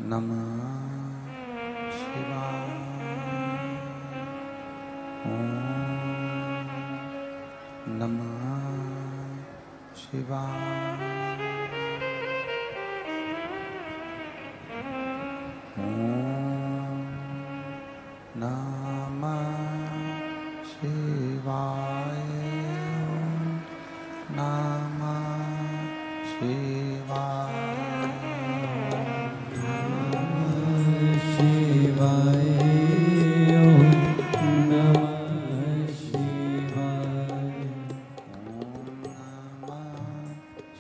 नमः शिवाय। ओम नमः शिवाय। ओम नमः शिवाय। ओम नमः शिवाय। शिवाय ओम नमः शिवाय। ओम नमः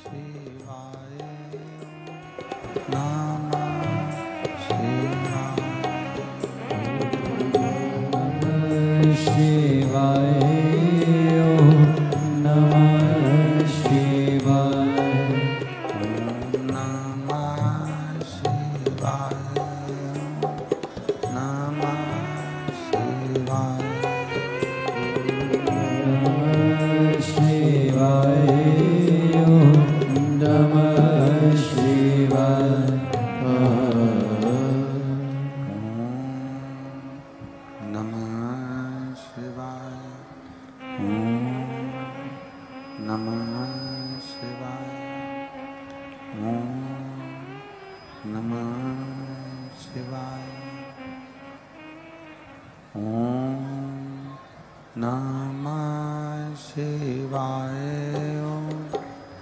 शिवाय। नमः शिवाय। शिवाय ओम नमः शिवाय। ओम नमः शिवाय। नमः शिवाय। शिवाय ओम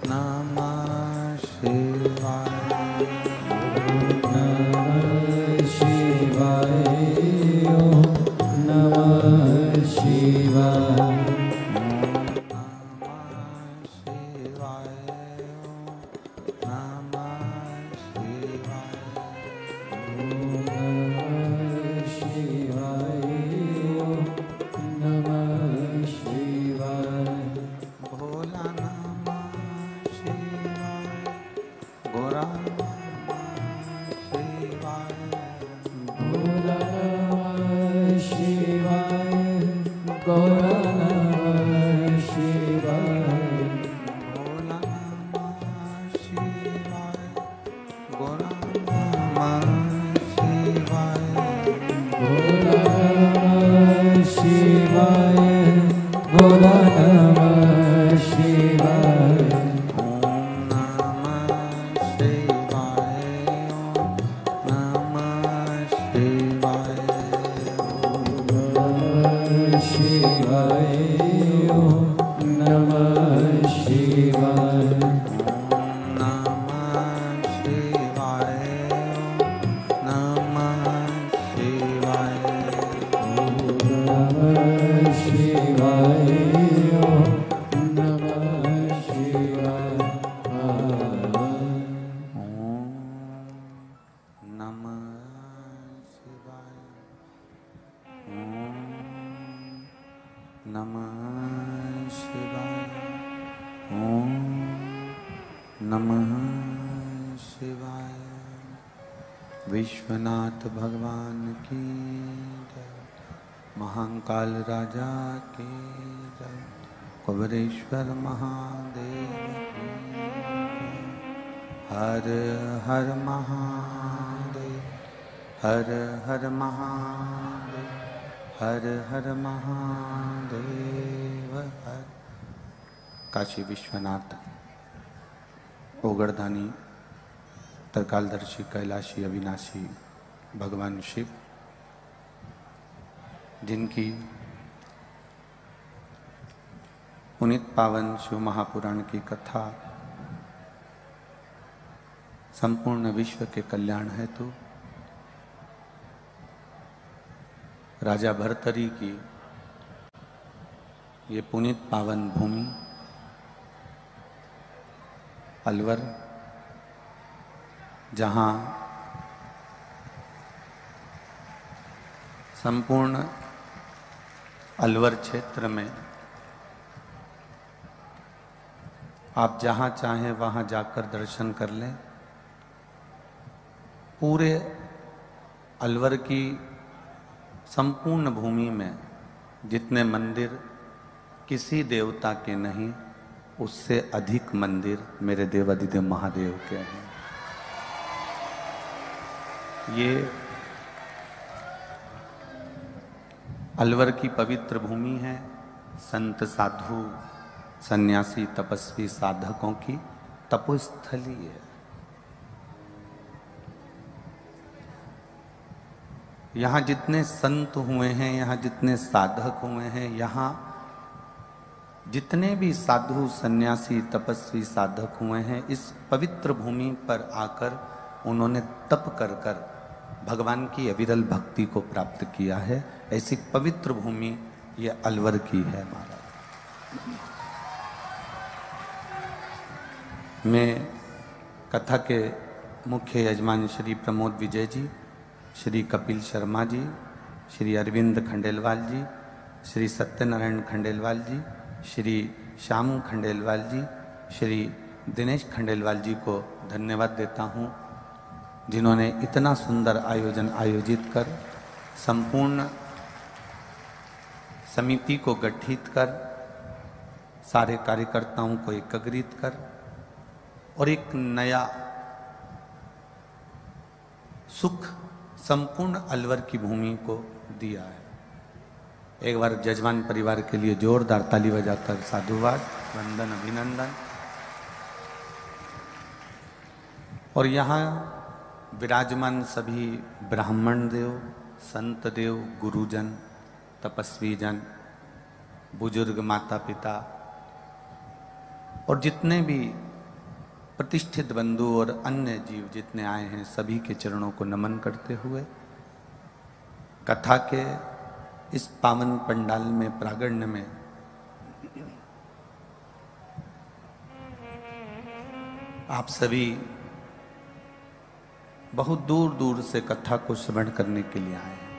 नमः शिवाय। नमः शिवाय। ओम नमः शिवाय। ओम नमः शिवाय। ओम नमः शिवाय। ओम नमः शिवाय। नमः शिवाय ओम नमः शिवाय। विश्वनाथ भगवान की जय। महाकाल राजा की जय। कुबेरेश्वर महादेव की जय। हर हर महादेव। हर हर महादेव। हर हर महादेव। हर काशी विश्वनाथ ओगरदानी त्रिकालदर्शी कैलाशी अविनाशी भगवान शिव, जिनकी पुनीत पावन शिव महापुराण की कथा संपूर्ण विश्व के कल्याण हेतु राजा भर्तरी की ये पुनीत पावन भूमि अलवर, जहाँ संपूर्ण अलवर क्षेत्र में आप जहाँ चाहें वहाँ जाकर दर्शन कर लें। पूरे अलवर की संपूर्ण भूमि में जितने मंदिर किसी देवता के नहीं, उससे अधिक मंदिर मेरे देवाधिदेव महादेव के हैं। ये अलवर की पवित्र भूमि है, संत साधु सन्यासी तपस्वी साधकों की तपोस्थली है। यहाँ जितने संत हुए हैं, यहाँ जितने साधक हुए हैं, यहाँ जितने भी साधु सन्यासी तपस्वी साधक हुए हैं, इस पवित्र भूमि पर आकर उन्होंने तप कर कर भगवान की अविरल भक्ति को प्राप्त किया है। ऐसी पवित्र भूमि ये अलवर की है महाराज। मैं कथा के मुख्य यजमान श्री प्रमोद विजय जी, श्री कपिल शर्मा जी, श्री अरविंद खंडेलवाल जी, श्री सत्यनारायण खंडेलवाल जी, श्री श्याम खंडेलवाल जी, श्री दिनेश खंडेलवाल जी को धन्यवाद देता हूँ, जिन्होंने इतना सुंदर आयोजन आयोजित कर संपूर्ण समिति को गठित कर सारे कार्यकर्ताओं को एकत्रित कर और एक नया सुख संपूर्ण अलवर की भूमि को दिया है। एक बार जजमान परिवार के लिए जोरदार ताली बजाकर साधुवाद, वंदन, अभिनंदन। और यहाँ विराजमान सभी ब्राह्मण देव, संत देव, गुरुजन, तपस्वी जन, बुजुर्ग माता पिता और जितने भी प्रतिष्ठित बंधु और अन्य जीव जितने आए हैं, सभी के चरणों को नमन करते हुए कथा के इस पावन पंडाल में प्रांगण में आप सभी बहुत दूर दूर से कथा को श्रवण करने के लिए आए हैं।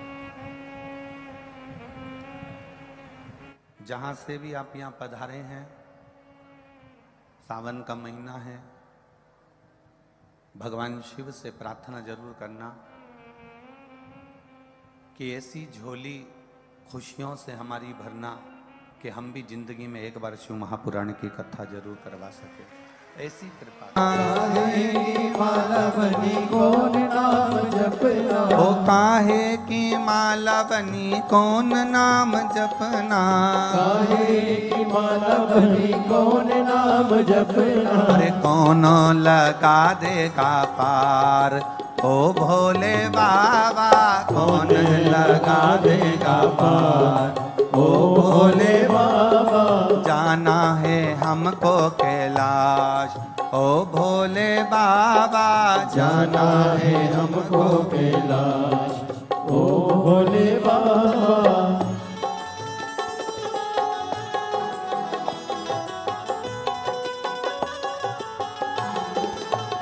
जहां से भी आप यहाँ पधारे हैं, सावन का महीना है, भगवान शिव से प्रार्थना जरूर करना कि ऐसी झोली खुशियों से हमारी भरना कि हम भी जिंदगी में एक बार शिव महापुराण की कथा जरूर करवा सके। ऐसी कृपा। माला बनी कौन नाम जपना, ओ काहे की माला बनी कौन नाम जपना, काहे की माला बनी कौन नाम जपना, अरे कौन लगा देगा पार, ओ भोले बाबा कौन लगा देगा पार, ओ भोले बाबा जाना है हमको कैलाश, ओ भोले बाबा जाना है हमको कैलाश, ओ भोले बाबा।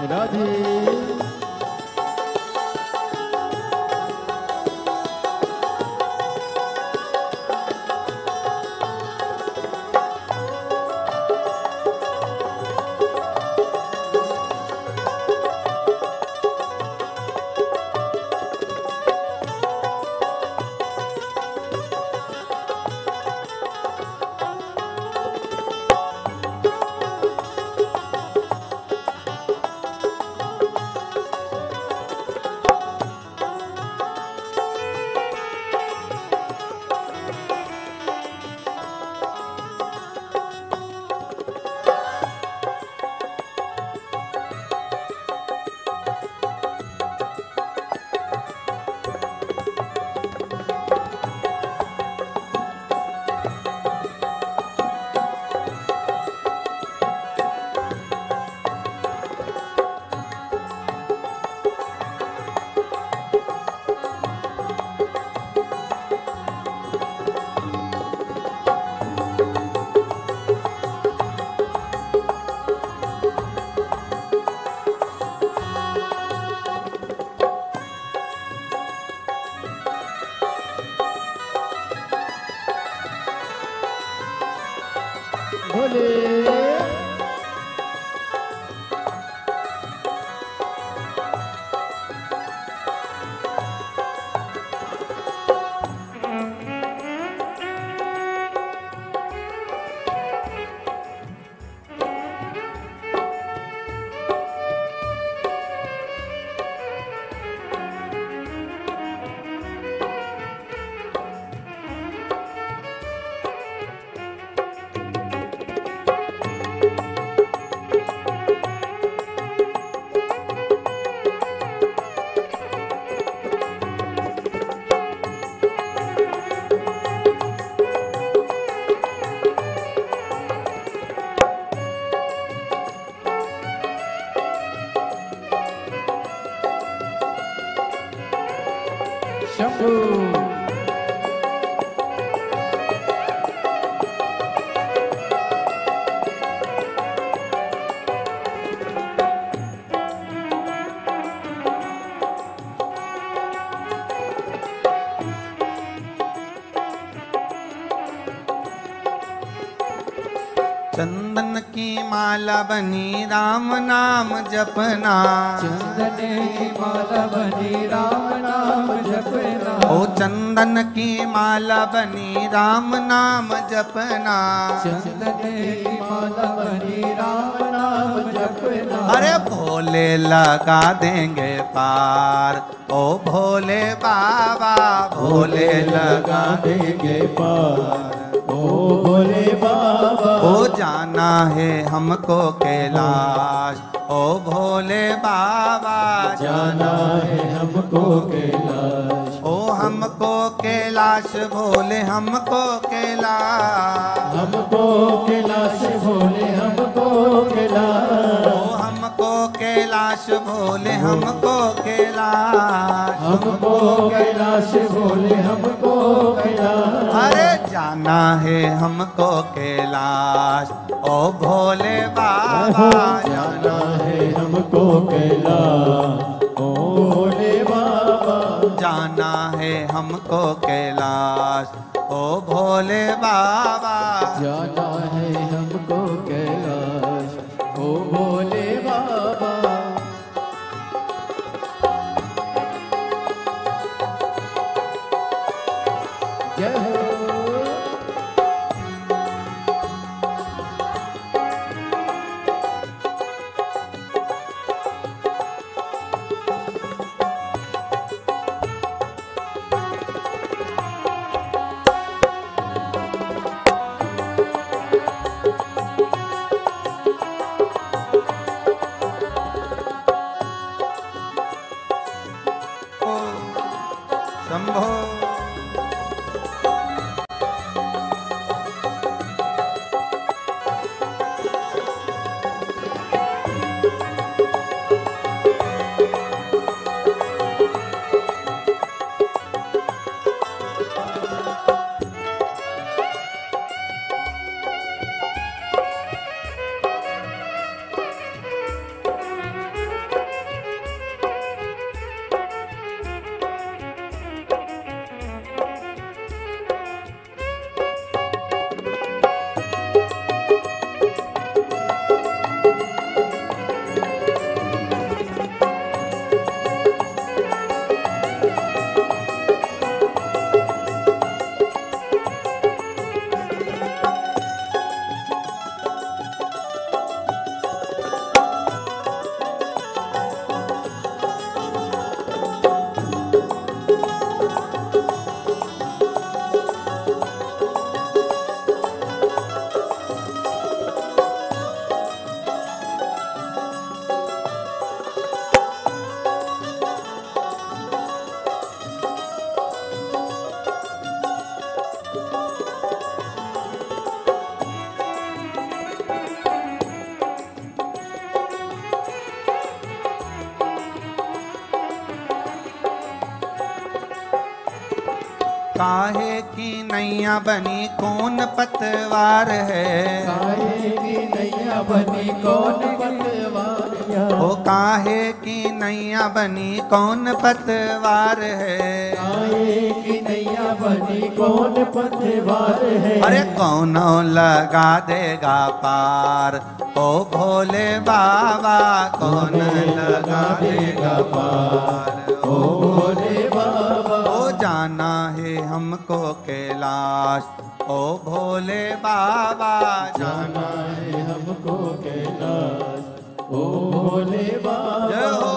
राधे शंभू चंदन की माला बनी राम नाम जपना, चंदन की माला बनी राम नाम जपना, ओ चंदन की माला बनी राम नाम जपना, चंदन की माला बनी राम नाम जपना। अरे भोले लगा देंगे पार, ओ भोले बाबा भोले लगा देंगे पार, ओ भोले बाबा। ओ जाना है हमको कैलाश, ओ भोले बाबा जाना है हमको कैलाश, ओ हमको कैलाश भोले हमको कैलाश, हमको कैलाश भोले हमको कैलाश, ओ हमको कैलाश भोले हमको कैलाश, हमको कैलाश भोले हमको कैलाश। अरे जाना है हमको कैलाश, ओ भोले बाबा जाना है हमको कैलाश, ओ भोले बाबा। जाना है हमको कैलाश, ओ भोले बाबा जाना है हमको कैलाश, ओ भोले बाबा। जय हो। ओ शंभो काहे की नैया बनी कौन पतवार है, काहे की नैया बनी कौन पतवार, ओ काहे की नैया बनी कौन पतवार है, काहे की नैया बनी कौन पतवार है। अरे कौनो लगा देगा पार, ओ भोले बाबा कौन लगा देगा पार, ओ भोले बाबा। ओ जाना है हमको कैलाश, ओ भोले बाबा जाना है हमको कैलाश, ओ भोले बाबा। जय हो।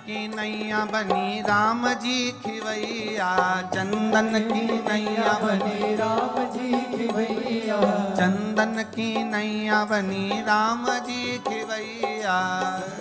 की नैया बनी राम जी खिवैया, चंदन की नैया बनी राम जी की भैया, चंदन की नैया बनी राम जी खिवैया,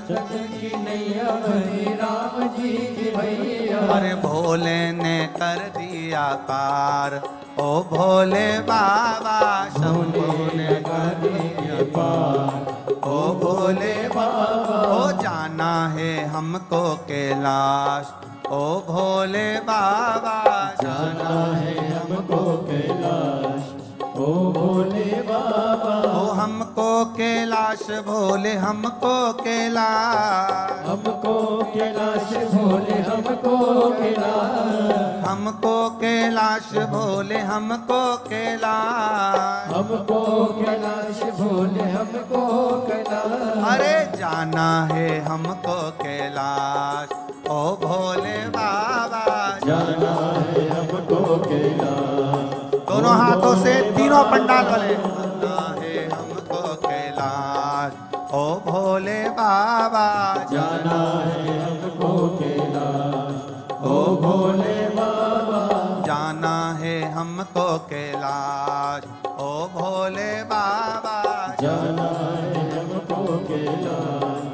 चंदन की नैया बनी राम जी की भैया। अरे भोले ने कर दिया पार, ओ भोले बाबा शंभो ने कर दिया पार, ओ भोले बाबा ओ जाना है हमको कैलाश, ओ भोले बाबा जाना है हमको कैलाश, ओ भोले बाबा ओ हमको कैलाश भोले हमको कैलाश, हमको कैलाश भोले हमको कैलाश, हमको कैलाश भोले हमको कैलाश, हमको कैलाश भोले हमको कैलाश। अरे जाना है हमको कैलाश, ओ भोले बाबा जाना है हमको कैलाश, दोनों हाथों से तीनों पंडाल वाले, जाना है हमको कैलाश, ओ भोले बाबा जाना है हमको कैलाश, ओ भोले बाबा जाना है हमको कैलाश, ओ भोले बाबा जाना है हमको कैलाश,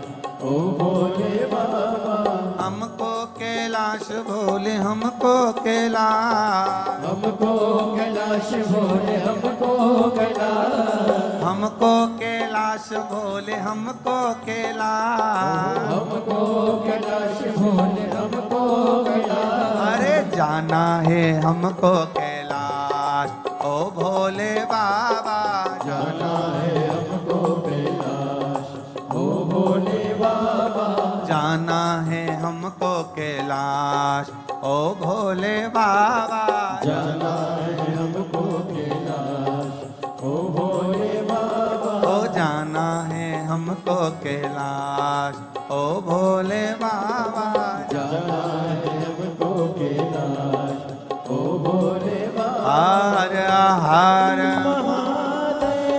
ओ भोले बाबा हमको कैलाश भोले हमको कैलाश, हमको कैलाश भोले हमको कैलाश, हमको कैलाश भोले हमको कैलाश, हमको कैलाश भोले हमको कैलाश। अरे जाना है हमको कैलाश, ओ भोले बाबा जाना है हमको कैलाश, ओ भोले बाबा जाना है हमको कैलाश, ओ भोले बाबा जाना है हमको कैलाश, ओ भोले बाबा ओ जाना है हमको कैलाश, ओ भोले बाबा जाना है हमको कैलाश, ओ भोले बाबा। हर हर महादेव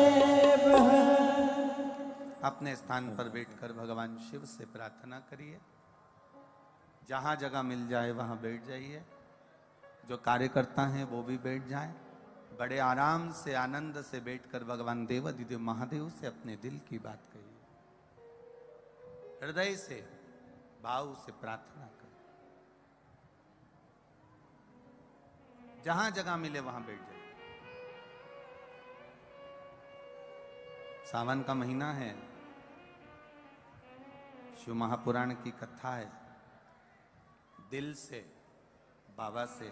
अपने स्थान पर बैठकर भगवान शिव से प्रार्थना करिए, जहाँ जगह मिल जाए वहाँ बैठ जाइए, जो कार्यकर्ता हैं वो भी बैठ जाएं, बड़े आराम से आनंद से बैठकर भगवान देवाधिदेव महादेव से अपने दिल की बात कहिए, हृदय से भाव से प्रार्थना करें, जहां जगह मिले वहां बैठ जाइए। सावन का महीना है, शिव महापुराण की कथा है, दिल से बाबा से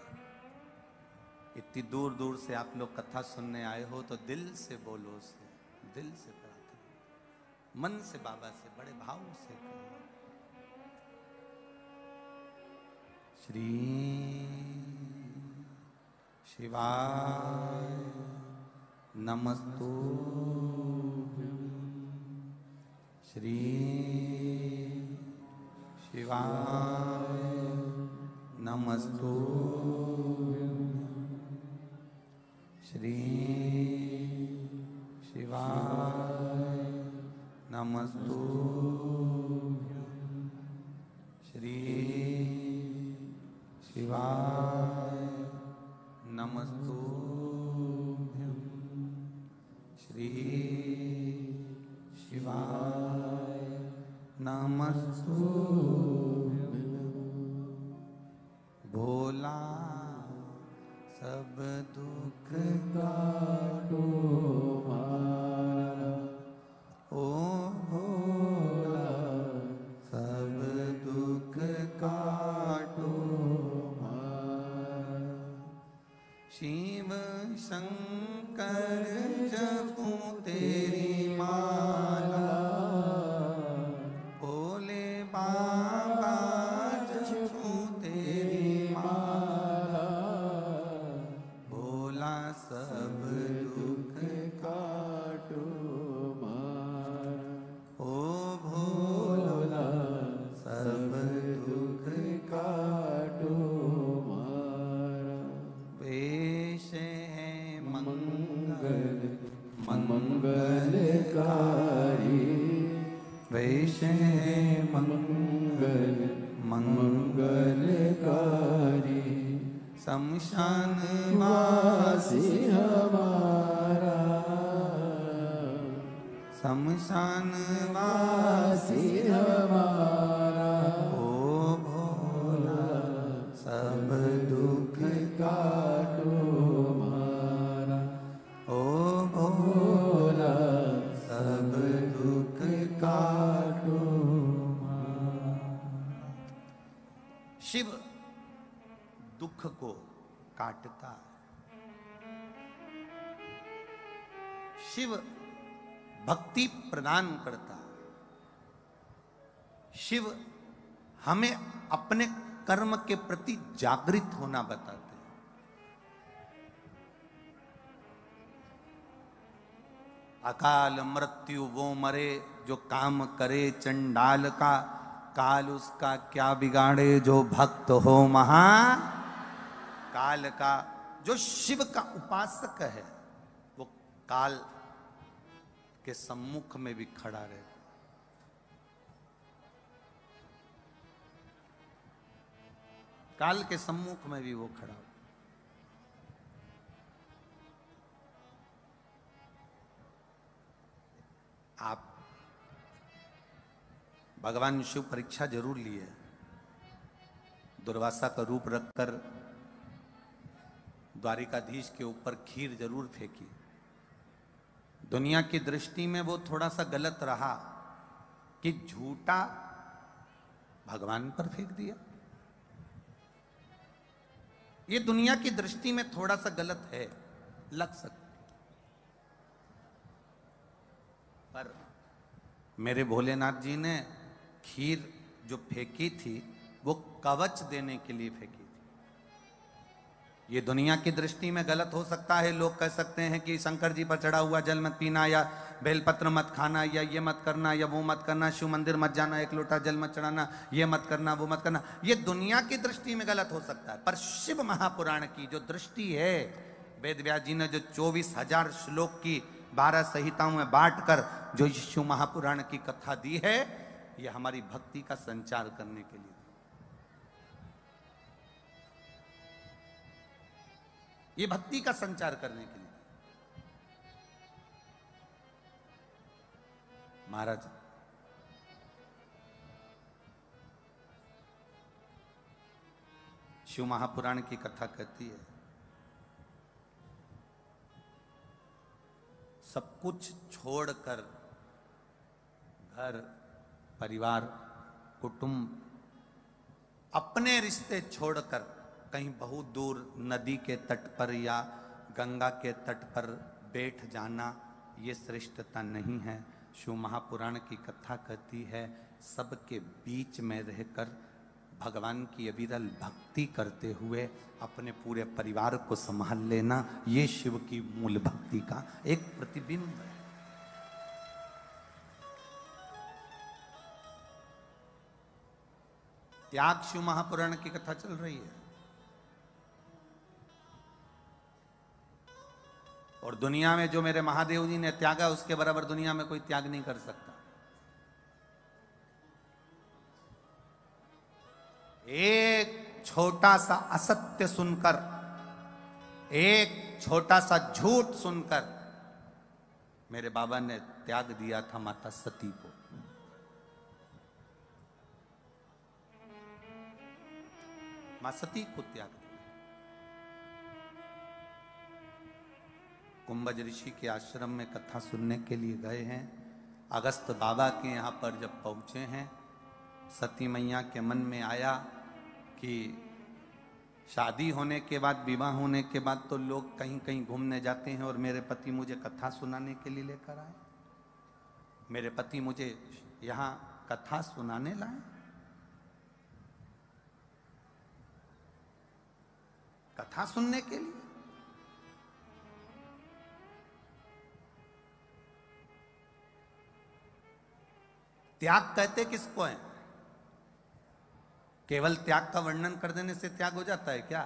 इतनी दूर दूर से आप लोग कथा सुनने आए हो तो दिल से बोलो, उससे दिल से प्रार्थना, मन से बाबा से बड़े भाव से कहो, श्री शिवाय नमस्तु, श्री शिवाय नमस्तु, श्री शिवाय नमस्तु, श्री शिवाय नमस्तु, श्री शिवाय नमस्तु। भोला सब दुख काटो मारा, ओ भोला सब दुख काटो मारा। शिव शंकर जपू तेरी माला, भोले बाबा जपू तेरी माला, भोला सब दुख काटो मारा, ओ भोला सब दुख काटो मारा। वेश है मंगल मंगलकारी, वेश है मंगल मंगलकारी शमशान वासी हमारा शमशान वासी हमारा ओ भोला सब दुख काटो हमारा ओ भोला सब दुख काटो शिव दुख को काटता है। शिव भक्ति प्रदान करता है। शिव हमें अपने कर्म के प्रति जागृत होना बताते हैं। अकाल मृत्यु वो मरे जो काम करे चंडाल का, काल उसका क्या बिगाड़े जो भक्त हो महा काल का। जो शिव का उपासक है वो काल के सम्मुख में भी खड़ा रहता। काल के सम्मुख में भी वो खड़ा। आप भगवान शिव परीक्षा जरूर लिए। दुर्वासा का रूप रखकर द्वारिकाधीश के ऊपर खीर जरूर फेंकी। दुनिया की दृष्टि में वो थोड़ा सा गलत रहा कि झूठा भगवान पर फेंक दिया। ये दुनिया की दृष्टि में थोड़ा सा गलत है, लग सकता, पर मेरे भोलेनाथ जी ने खीर जो फेंकी थी वो कवच देने के लिए फेंकी थी। ये दुनिया की दृष्टि में गलत हो सकता है। लोग कह सकते हैं कि शंकर जी पर चढ़ा हुआ जल मत पीना, या बेलपत्र मत खाना, या ये मत करना, या वो मत करना, शिव मंदिर मत जाना, एक लोटा जल मत चढ़ाना, ये मत करना, वो मत करना। ये दुनिया की दृष्टि में गलत हो सकता है, पर शिव महापुराण की जो दृष्टि है, वेद व्यास जी ने जो 24,000 श्लोक की 12 संहिताओं में बांटकर जो शिव महापुराण की कथा दी है, ये हमारी भक्ति का संचार करने के लिए। ये भक्ति का संचार करने के लिए। महाराज शिव महापुराण की कथा कहती है, सब कुछ छोड़कर, घर परिवार कुटुंब अपने रिश्ते छोड़कर कहीं बहुत दूर नदी के तट पर या गंगा के तट पर बैठ जाना, ये श्रेष्ठता नहीं है। शिव महापुराण की कथा कहती है, सबके बीच में रहकर भगवान की अविरल भक्ति करते हुए अपने पूरे परिवार को संभाल लेना, ये शिव की मूल भक्ति का एक प्रतिबिंब है। त्याग शिव महापुराण की कथा चल रही है, और दुनिया में जो मेरे महादेव जी ने त्यागा, उसके बराबर दुनिया में कोई त्याग नहीं कर सकता। एक छोटा सा असत्य सुनकर, एक छोटा सा झूठ सुनकर मेरे बाबा ने त्याग दिया था माता सती को। मां सती को त्याग दिया। कुंभज ऋषि के आश्रम में कथा सुनने के लिए गए हैं। अगस्त बाबा के यहाँ पर जब पहुँचे हैं, सती मैया के मन में आया कि शादी होने के बाद, विवाह होने के बाद तो लोग कहीं कहीं घूमने जाते हैं, और मेरे पति मुझे कथा सुनाने के लिए लेकर आए। मेरे पति मुझे यहाँ कथा सुनाने लाए। कथा सुनने के लिए। त्याग कहते किसको है? केवल त्याग का वर्णन कर देने से त्याग हो जाता है क्या?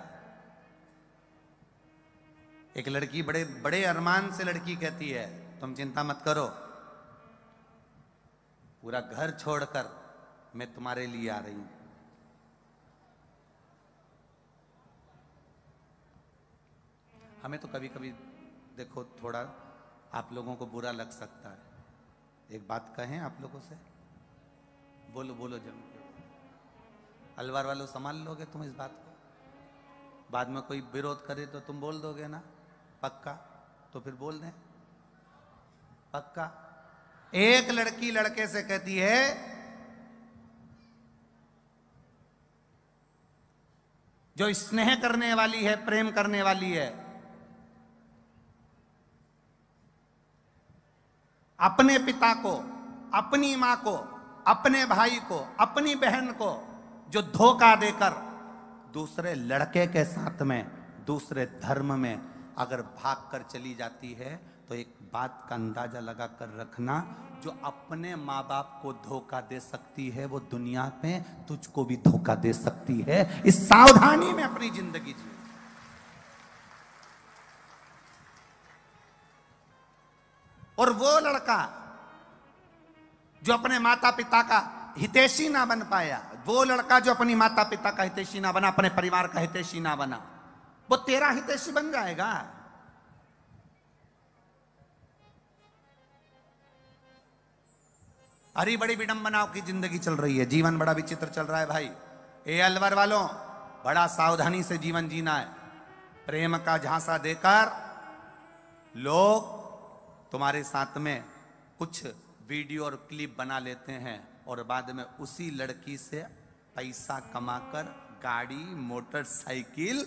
एक लड़की बड़े बड़े अरमान से लड़की कहती है, तुम चिंता मत करो, पूरा घर छोड़कर मैं तुम्हारे लिए आ रही हूं। हमें तो कभी कभी देखो थोड़ा आप लोगों को बुरा लग सकता है, एक बात कहें आप लोगों से, बोलो बोलो जम के, अलवर वालों संभाल लोगे तुम इस बात को? बाद में कोई विरोध करे तो तुम बोल दोगे ना पक्का? तो फिर बोल दें पक्का। एक लड़की लड़के से कहती है जो स्नेह करने वाली है, प्रेम करने वाली है, अपने पिता को, अपनी मां को, अपने भाई को, अपनी बहन को जो धोखा देकर दूसरे लड़के के साथ में, दूसरे धर्म में अगर भाग कर चली जाती है, तो एक बात का अंदाजा लगा कर रखना, जो अपने माँ बाप को धोखा दे सकती है वो दुनिया में तुझको भी धोखा दे सकती है। इस सावधानी में अपनी जिंदगी जी। और वो लड़का जो अपने माता पिता का हितैषी ना बन पाया, वो लड़का जो अपनी माता पिता का हितैषी ना बना, अपने परिवार का हितैषी ना बना, वो तेरा हितैषी बन जाएगा। हरी बड़ी विडंबनाओं की जिंदगी चल रही है, जीवन बड़ा विचित्र चल रहा है भाई। ए अलवर वालों, बड़ा सावधानी से जीवन जीना है। प्रेम का झांसा देकर लोग तुम्हारे साथ में कुछ वीडियो और क्लिप बना लेते हैं और बाद में उसी लड़की से पैसा कमाकर गाड़ी, मोटरसाइकिल,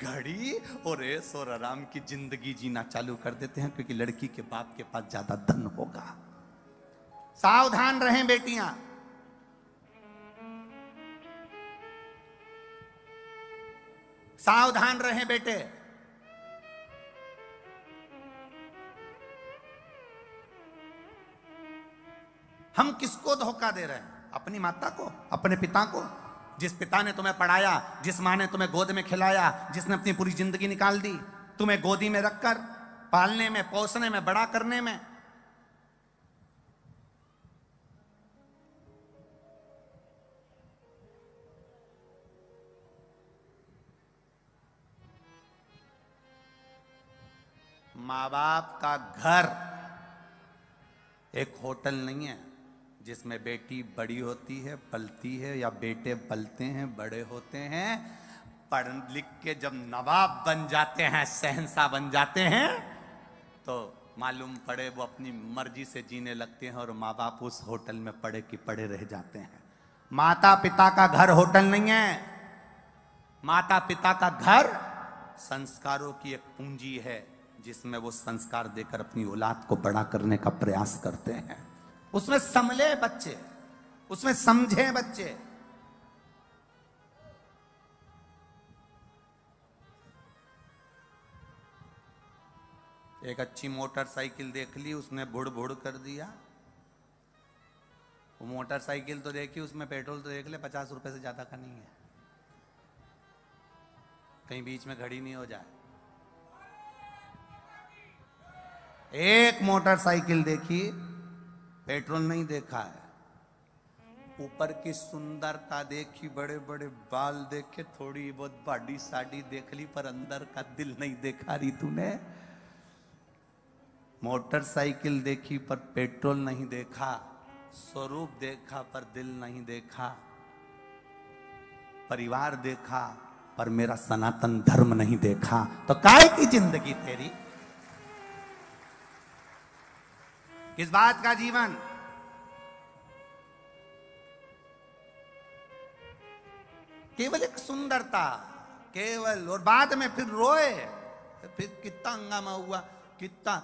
घड़ी और ऐश और आराम की जिंदगी जीना चालू कर देते हैं, क्योंकि लड़की के बाप के पास ज्यादा धन होगा। सावधान रहें बेटियां। सावधान रहें बेटे। हम किसको धोखा दे रहे हैं? अपनी माता को, अपने पिता को, जिस पिता ने तुम्हें पढ़ाया, जिस मां ने तुम्हें गोद में खिलाया, जिसने अपनी पूरी जिंदगी निकाल दी तुम्हें गोदी में रखकर पालने में, पोसने में, बड़ा करने में। माँ बाप का घर एक होटल नहीं है जिसमें बेटी बड़ी होती है, पलती है, या बेटे पलते हैं, बड़े होते हैं, पढ़ लिख के जब नवाब बन जाते हैं, शहंशाह बन जाते हैं, तो मालूम पड़े वो अपनी मर्जी से जीने लगते हैं और माँ बाप उस होटल में पड़े कि पड़े रह जाते हैं। माता पिता का घर होटल नहीं है। माता पिता का घर संस्कारों की एक पूंजी है जिसमें वो संस्कार देकर अपनी औलाद को बड़ा करने का प्रयास करते हैं। उसमें संभले बच्चे, उसमें समझे बच्चे। एक अच्छी मोटरसाइकिल देख ली, उसने बुड़ बुड़ कर दिया। वो मोटरसाइकिल तो देखी, उसमें पेट्रोल तो देख ले 50 रुपए से ज्यादा का नहीं है, कहीं बीच में खड़ी नहीं हो जाए। एक मोटरसाइकिल देखी, पेट्रोल नहीं देखा है। ऊपर की सुंदरता देखी, बड़े बड़े बाल देखे, थोड़ी बहुत बॉडी साड़ी देख ली, पर अंदर का दिल नहीं देखा रही तूने। मोटरसाइकिल देखी पर पेट्रोल नहीं देखा, स्वरूप देखा पर दिल नहीं देखा, परिवार देखा पर मेरा सनातन धर्म नहीं देखा, तो काय की जिंदगी तेरी? किस बात का जीवन? केवल एक सुंदरता, केवल, और बाद में फिर रोए, फिर कितना हंगामा हुआ, कितना,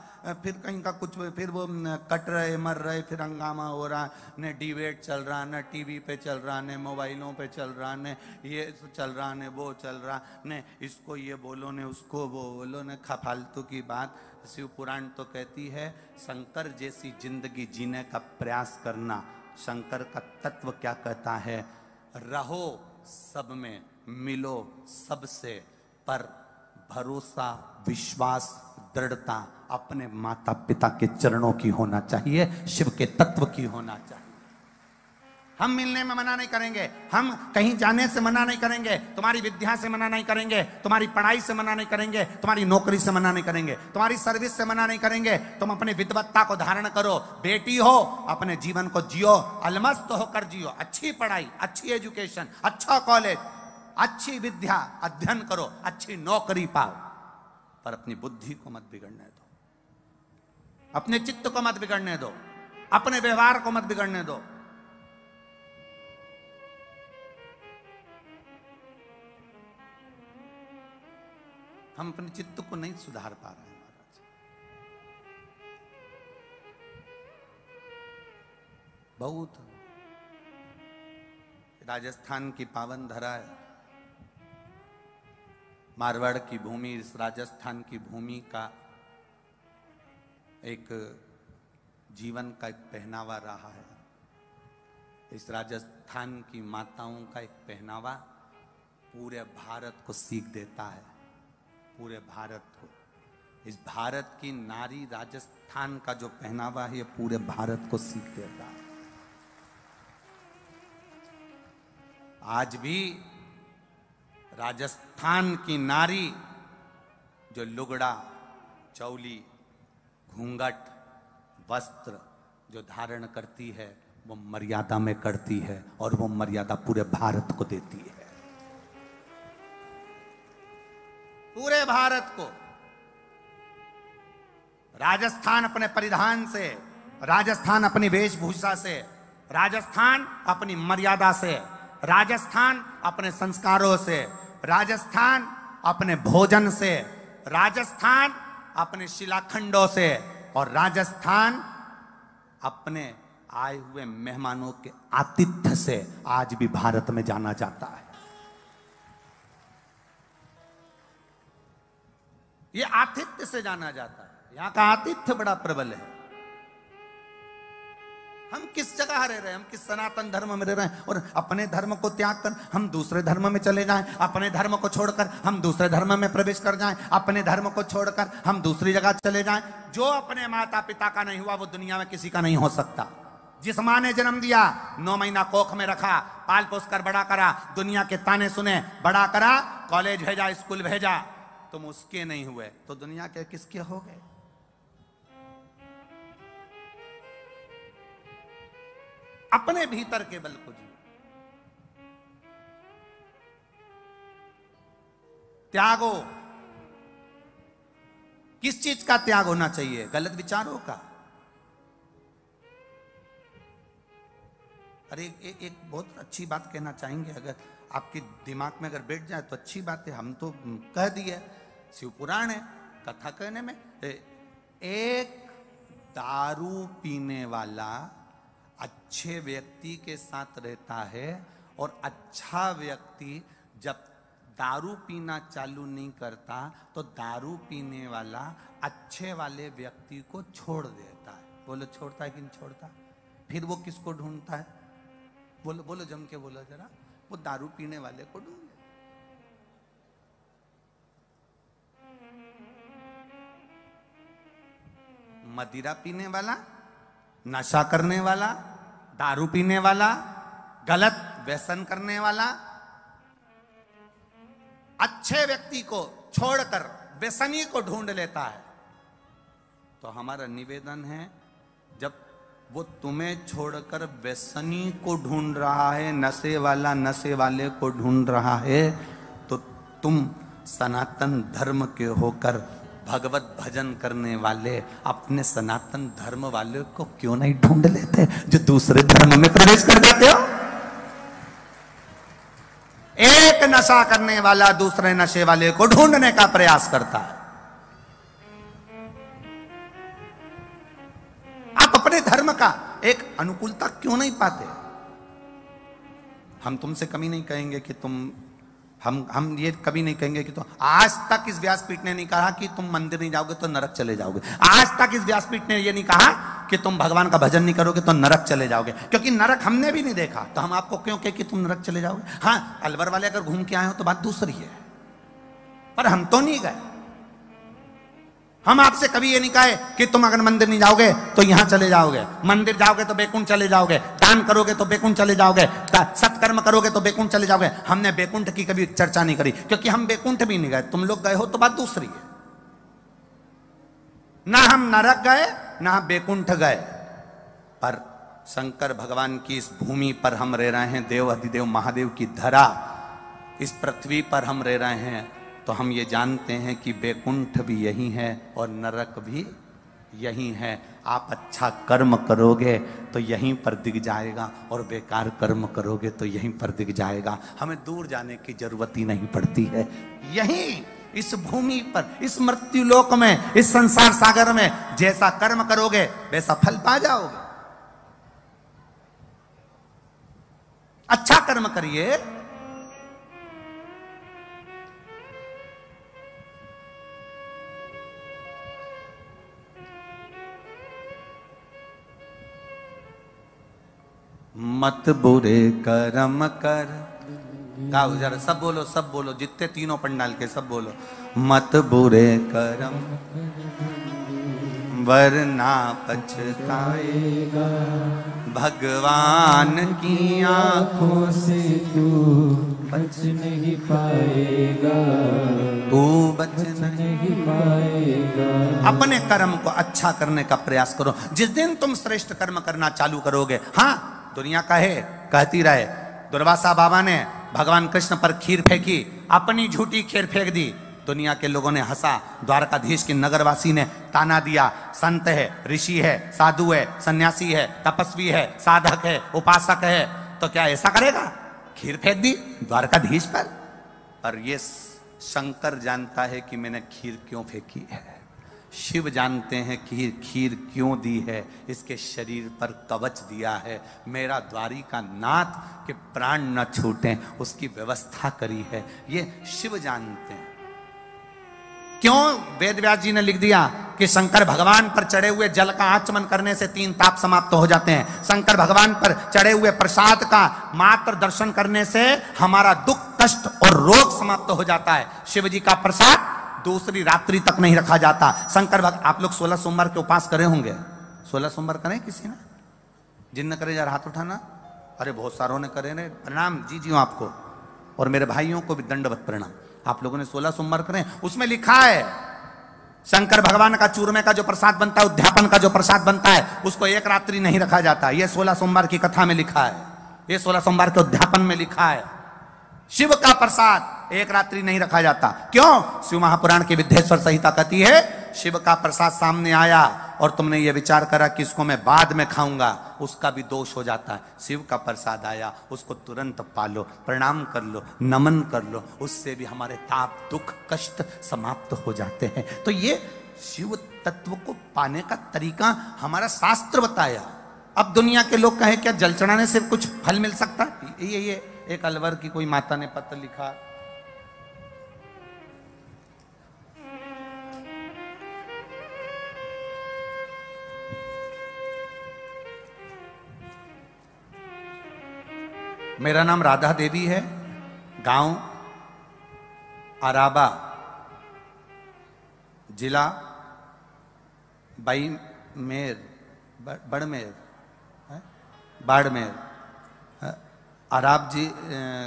फिर कहीं का कुछ, फिर वो कट रहे, मर रहे, फिर हंगामा हो रहा, न डिबेट चल रहा, न टीवी पे चल रहा, न मोबाइलों पे चल रहा, न ये चल रहा, न वो चल रहा, न इसको ये बोलो, न उसको वो बोलो, न फालतू की बात। शिव पुराण तो कहती है शंकर जैसी जिंदगी जीने का प्रयास करना। शंकर का तत्व क्या कहता है? रहो सब में, मिलो सबसे, पर भरोसा, विश्वास, दृढ़ता अपने माता पिता के चरणों की होना चाहिए, शिव के तत्व की होना चाहिए। हम मिलने में मना नहीं करेंगे, हम कहीं जाने से मना नहीं करेंगे, तुम्हारी विद्या से मना नहीं करेंगे, तुम्हारी पढ़ाई से मना नहीं करेंगे, तुम्हारी नौकरी से मना नहीं करेंगे, तुम्हारी सर्विस से मना नहीं करेंगे। तुम अपनी विद्वत्ता को धारण करो, बेटी हो अपने जीवन को जियो, अलमस्त होकर जियो, अच्छी पढ़ाई, अच्छी एजुकेशन, अच्छा कॉलेज, अच्छी विद्या अध्ययन करो, अच्छी नौकरी पाओ, पर अपनी बुद्धि को मत बिगड़ने दो, अपने चित्त को मत बिगड़ने दो, अपने व्यवहार को मत बिगड़ने दो। हम अपने चित्त को नहीं सुधार पा रहे हैं महाराज। बहुत राजस्थान की पावन धरा है, मारवाड़ की भूमि, इस राजस्थान की भूमि का एक जीवन का एक पहनावा रहा है। इस राजस्थान की माताओं का एक पहनावा पूरे भारत को सीख देता है, पूरे भारत को। इस भारत की नारी, राजस्थान का जो पहनावा है, ये पूरे भारत को सीख देता है। आज भी राजस्थान की नारी जो लुगड़ा, चौली, घूंघट, वस्त्र जो धारण करती है, वो मर्यादा में करती है, और वो मर्यादा पूरे भारत को देती है, पूरे भारत को। राजस्थान अपने परिधान से, राजस्थान अपनी वेशभूषा से, राजस्थान अपनी मर्यादा से, राजस्थान अपने संस्कारों से, राजस्थान अपने भोजन से, राजस्थान अपने शिलाखंडों से, और राजस्थान अपने आए हुए मेहमानों के आतिथ्य से आज भी भारत में जाना जाता है। ये आतिथ्य से जाना जाता है, यहां का आतिथ्य बड़ा प्रबल है। हम किस जगह रह रहे हैं, हम किस सनातन धर्म में रह रहे हैं, और अपने धर्म को त्याग कर हम दूसरे धर्म में चले जाएं, अपने धर्म को छोड़कर हम दूसरे धर्म में प्रवेश कर जाएं, अपने धर्म को छोड़कर हम दूसरी जगह चले जाएं। जो अपने माता पिता का नहीं हुआ वो दुनिया में किसी का नहीं हो सकता। जिस मां ने जन्म दिया, 9 महीना कोख में रखा, पाल पोस कर बड़ा करा, दुनिया के ताने सुने, बड़ा करा, कॉलेज भेजा, स्कूल भेजा, तुम उसके नहीं हुए तो दुनिया के किसके हो गए? अपने भीतर के बल को जियो, त्यागो। किस चीज का त्याग होना चाहिए? गलत विचारों का। अरे एक बहुत अच्छी बात कहना चाहेंगे, अगर आपके दिमाग में अगर बैठ जाए तो अच्छी बात है, हम तो कह दिए, शिव पुराण है, कथा कहने में। एक दारू पीने वाला अच्छे व्यक्ति के साथ रहता है, और अच्छा व्यक्ति जब दारू पीना चालू नहीं करता तो दारू पीने वाला अच्छे वाले व्यक्ति को छोड़ देता है। बोलो छोड़ता है कि नहीं छोड़ता? फिर वो किसको ढूंढता है? बोलो बोलो, जम के बोलो जरा। वो दारू पीने वाले को ढूंढ। मदिरा पीने वाला, नशा करने वाला, दारू पीने वाला, गलत व्यसन करने वाला अच्छे व्यक्ति को छोड़कर व्यसनी को ढूंढ लेता है। तो हमारा निवेदन है, जब वो तुम्हें छोड़कर व्यसनी को ढूंढ रहा है, नशे वाला नशे वाले को ढूंढ रहा है, तो तुम सनातन धर्म के होकर भगवत भजन करने वाले अपने सनातन धर्म वाले को क्यों नहीं ढूंढ लेते, जो दूसरे धर्म में प्रवेश कर जाते हो? एक नशा करने वाला दूसरे नशे वाले को ढूंढने का प्रयास करता है। आप अपने धर्म का एक अनुकूलता क्यों नहीं पाते? हम तुमसे कभी नहीं कहेंगे कि तुम, हम ये कभी नहीं कहेंगे कि तो आज तक इस व्यासपीठ ने नहीं कहा कि तुम मंदिर नहीं जाओगे तो नरक चले जाओगे। आज तक इस व्यासपीठ ने ये नहीं कहा कि तुम भगवान का भजन नहीं करोगे तो नरक चले जाओगे, क्योंकि नरक हमने भी नहीं देखा, तो हम आपको क्यों कहे कि तुम नरक चले जाओगे? हाँ, अलवर वाले अगर घूम के आए हो तो बात दूसरी है, पर हम तो नहीं गए। हम आपसे कभी ये नहीं कहे कि तुम अगर मंदिर नहीं जाओगे तो यहां चले जाओगे, मंदिर जाओगे तो बैकुंठ चले जाओगे, दान करोगे तो बैकुंठ चले जाओगे, सत्कर्म करोगे तो बैकुंठ चले जाओगे। हमने बैकुंठ की कभी चर्चा नहीं करी, क्योंकि हम बैकुंठ भी नहीं गए। तुम लोग गए हो तो बात दूसरी है। ना हम नरक गए ना बैकुंठ गए, पर शंकर भगवान की इस भूमि पर हम रह रहे हैं, देव अधिदेव महादेव की धरा इस पृथ्वी पर हम रह रहे हैं, तो हम ये जानते हैं कि बैकुंठ भी यही है और नरक भी यही है। आप अच्छा कर्म करोगे तो यहीं पर दिख जाएगा, और बेकार कर्म करोगे तो यहीं पर दिख जाएगा। हमें दूर जाने की जरूरत ही नहीं पड़ती है। यहीं इस भूमि पर, इस मृत्यु लोक में, इस संसार सागर में जैसा कर्म करोगे वैसा फल पा जाओगे। अच्छा कर्म करिए, मत बुरे कर्म कर। गाओ जरा, सब बोलो, सब बोलो, जितने तीनों पंडाल के सब बोलो। मत बुरे कर्म वरना पछताएगा, भगवान की आंखों से तू बच नहीं पाएगा, तू बच नहीं पाएगा। अपने कर्म को अच्छा करने का प्रयास करो। जिस दिन तुम श्रेष्ठ कर्म करना चालू करोगे, हाँ दुनिया कहे कहती रहे, दुर्वासा बाबा ने भगवान कृष्ण पर खीर फेंकी, अपनी झूठी खीर फेंक दी, दुनिया के लोगों ने हंसा, द्वारकाधीश के नगरवासी ने ताना दिया, संत है, ऋषि है, साधु है, सन्यासी है, तपस्वी है, साधक है, उपासक है, तो क्या ऐसा करेगा? खीर फेंक दी द्वारकाधीश पर ये शंकर जानता है कि मैंने खीर क्यों फेंकी है। शिव जानते हैं कि खीर क्यों दी है, इसके शरीर पर कवच दिया है, मेरा द्वारिका नाथ के प्राण न छूटें उसकी व्यवस्था करी है, ये शिव जानते हैं। क्यों वेद व्यास जी ने लिख दिया कि शंकर भगवान पर चढ़े हुए जल का आचमन करने से 3 ताप समाप्त हो जाते हैं, शंकर भगवान पर चढ़े हुए प्रसाद का मात्र दर्शन करने से हमारा दुख कष्ट और रोग समाप्त हो जाता है। शिव जी का प्रसाद दूसरी रात्रि तक नहीं रखा जाता। शंकर भक्त, आप लोग 16 सोमवार के उपास करे होंगे, 16 सोमवार करें किसी ने? जिन ने करे जरा हाथ उठाना। अरे बहुत सारों ने करे ने, प्रणाम जी जी आपको, और मेरे भाइयों को भी दंडवत प्रणाम। आप लोगों ने 16 सोमवार करें, उसमें लिखा है शंकर भगवान का चूरमे का जो प्रसाद बनता है, उद्यापन का जो प्रसाद बनता है, उसको एक रात्रि नहीं रखा जाता। यह 16 सोमवार की कथा में लिखा है, यह 16 सोमवार के उद्यापन में लिखा है। शिव का प्रसाद एक रात्रि नहीं रखा जाता। क्यों? शिव महापुराण की विद्येश्वर संहिता कहती है, शिव का प्रसाद सामने आया और तुमने ये विचार करा कि इसको मैं बाद में खाऊंगा, उसका भी दोष हो जाता है। शिव का प्रसाद आया, उसको तुरंत पालो, प्रणाम कर लो, नमन कर लो, उससे भी हमारे ताप दुख कष्ट समाप्त हो जाते हैं। तो ये शिव तत्व को पाने का तरीका हमारा शास्त्र बताया। अब दुनिया के लोग कहें क्या जल चढ़ाने से कुछ फल मिल सकता? ये एक अलवर की कोई माता ने पत्र लिखा, मेरा नाम राधा देवी है, गांव अराबा, जिला बाड़मेर, अराब जी,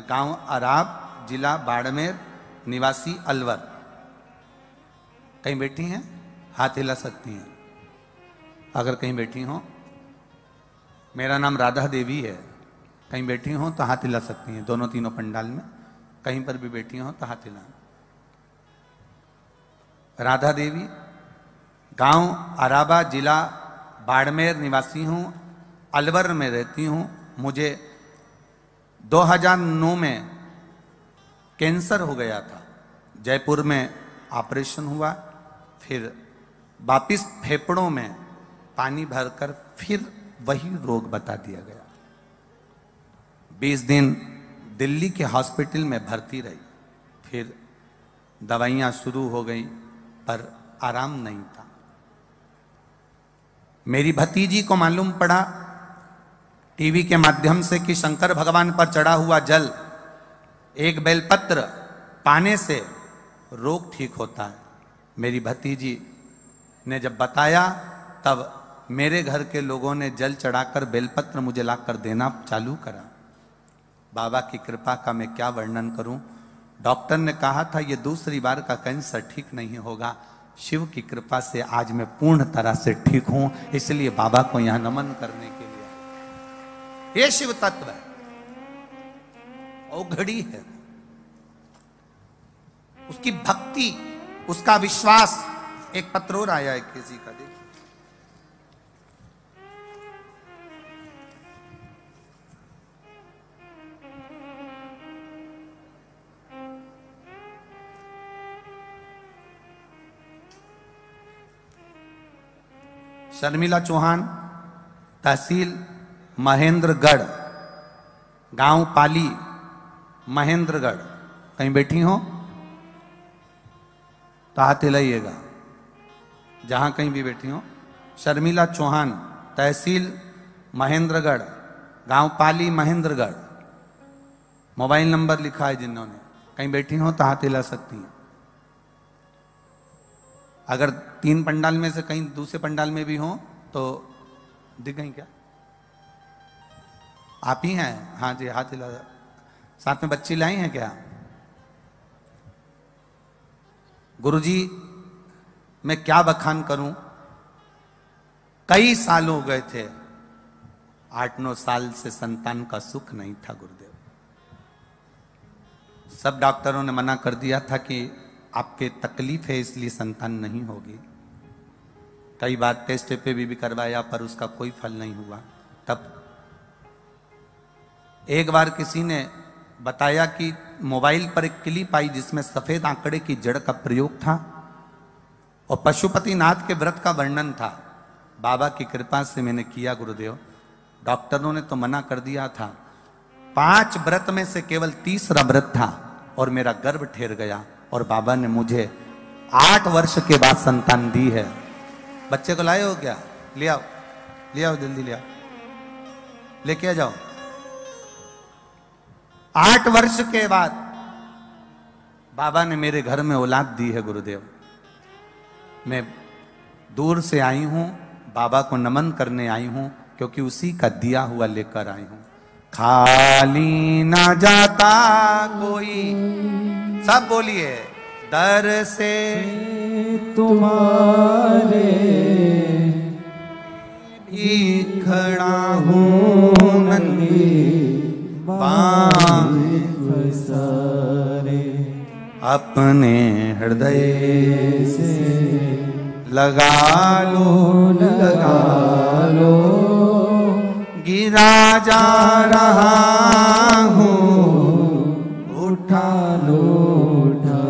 गांव अराब, जिला बाड़मेर, निवासी अलवर। कहीं बैठी हैं? हाथ हिला सकती हैं अगर कहीं बैठी हो। मेरा नाम राधा देवी है, कहीं बैठी हो तो हाथ हिला सकती हैं, दोनों तीनों पंडाल में कहीं पर भी बैठी हो तो हाथ हिलाना। राधा देवी, गांव अराबा, जिला बाड़मेर, निवासी हूं, अलवर में रहती हूं। मुझे 2009 में कैंसर हो गया था, जयपुर में ऑपरेशन हुआ, फिर वापिस फेफड़ों में पानी भरकर फिर वही रोग बता दिया गया। 20 दिन दिल्ली के हॉस्पिटल में भर्ती रही, फिर दवाइयां शुरू हो गई पर आराम नहीं था। मेरी भतीजी को मालूम पड़ा टीवी के माध्यम से कि शंकर भगवान पर चढ़ा हुआ जल, एक बेलपत्र पाने से रोग ठीक होता है। मेरी भतीजी ने जब बताया तब मेरे घर के लोगों ने जल चढ़ाकर बेलपत्र मुझे लाकर देना चालू करा। बाबा की कृपा का मैं क्या वर्णन करूं। डॉक्टर ने कहा था ये दूसरी बार का कैंसर ठीक नहीं होगा। शिव की कृपा से आज मैं पूर्ण तरह से ठीक हूं, इसलिए बाबा को यहां नमन करने के लिए। ये शिव तत्व है, औघड़ी है, उसकी भक्ति, उसका विश्वास। एक पत्र और आया है किसी का, देखिए। शर्मिला चौहान, तहसील महेंद्रगढ़, गांव पाली, महेंद्रगढ़। कहीं बैठी हो तो हाथ हिलाइएगा, जहां कहीं भी बैठी हो। शर्मिला चौहान, तहसील महेंद्रगढ़, गांव पाली, महेंद्रगढ़। मोबाइल नंबर लिखा है जिन्होंने। कहीं बैठी हो तो हाथ हिला सकती हैं। अगर 3 पंडाल में से कहीं दूसरे पंडाल में भी हो तो दिख गई क्या? आप ही हैं? हाँ जी, हाथ हिला। साथ में बच्ची लाई हैं क्या? गुरुजी, मैं क्या बखान करूं। कई साल हो गए थे, 8-9 साल से संतान का सुख नहीं था गुरुदेव। सब डॉक्टरों ने मना कर दिया था कि आपके तकलीफ है इसलिए संतान नहीं होगी। कई बार टेस्ट पे भी करवाया पर उसका कोई फल नहीं हुआ। तब एक बार किसी ने बताया कि मोबाइल पर एक क्लिप आई जिसमें सफेद आंकड़े की जड़ का प्रयोग था और पशुपतिनाथ के व्रत का वर्णन था। बाबा की कृपा से मैंने किया गुरुदेव। डॉक्टरों ने तो मना कर दिया था। 5 व्रत में से केवल तीसरा व्रत था और मेरा गर्भ ठहर गया और बाबा ने मुझे 8 वर्ष के बाद संतान दी है। बच्चे को लाए हो क्या? ले आओ, ले आओ, जल्दी ले आओ, लेके आ जाओ। 8 वर्ष के बाद बाबा ने मेरे घर में औलाद दी है गुरुदेव। मैं दूर से आई हूं, बाबा को नमन करने आई हूं, क्योंकि उसी का दिया हुआ लेकर आई हूं। खाली ना जाता कोई, सब बोलिए, दर से तुम्हारे ही खड़ा हूं नंदी बांध सारे, अपने हृदय से लगा लो, लगा लो, गिरा जा रहा हूं, उठा लो, उठा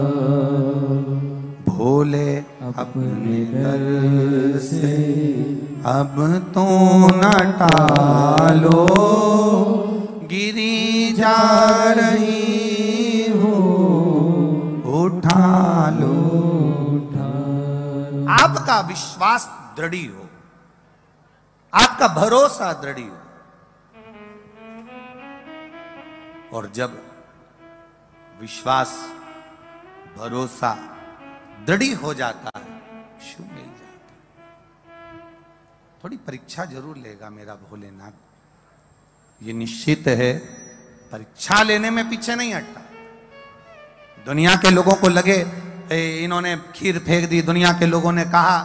भोले अपने दर से अब तो न टालो, गिरी जा रही हूं, उठा लो, उठा। आपका विश्वास दृढ़ हो, आपका भरोसा दृढ़ हो, और जब विश्वास भरोसा दृढ़ हो जाता है, शुभ मिल जाता है। थोड़ी परीक्षा जरूर लेगा मेरा भोलेनाथ, ये निश्चित है। परीक्षा लेने में पीछे नहीं हटता। दुनिया के लोगों को लगे इन्होंने खीर फेंक दी, दुनिया के लोगों ने कहा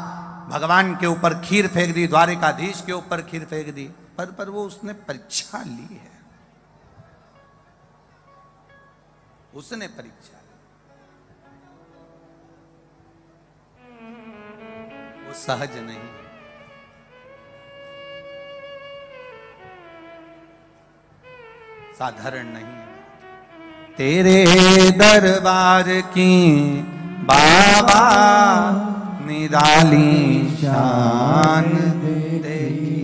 भगवान के ऊपर खीर फेंक दी, द्वारिकाधीश के ऊपर खीर फेंक दी, पर वो उसने परीक्षा ली है, उसने परीक्षा ली, वो सहज नहीं, साधारण नहीं है। तेरे दरबार की बाबा निराली शान देखी,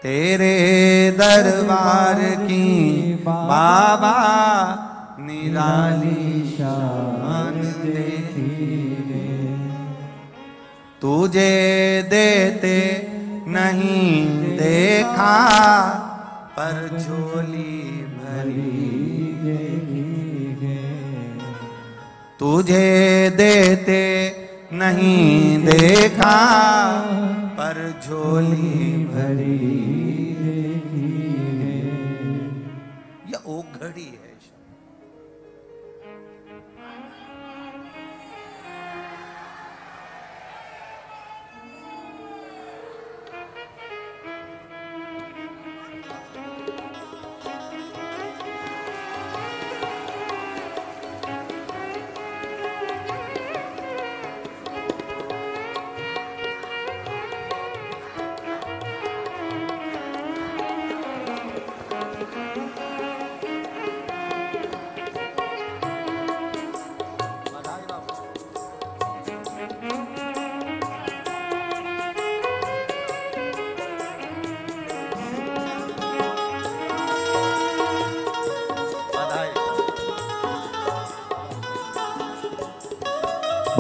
तेरे दरबार की बाबा निराली शान देखी, तुझे देते नहीं देखा पर झोली भरी है, तुझे देते नहीं देखा, पर झोली भरी या ओ घड़ी है।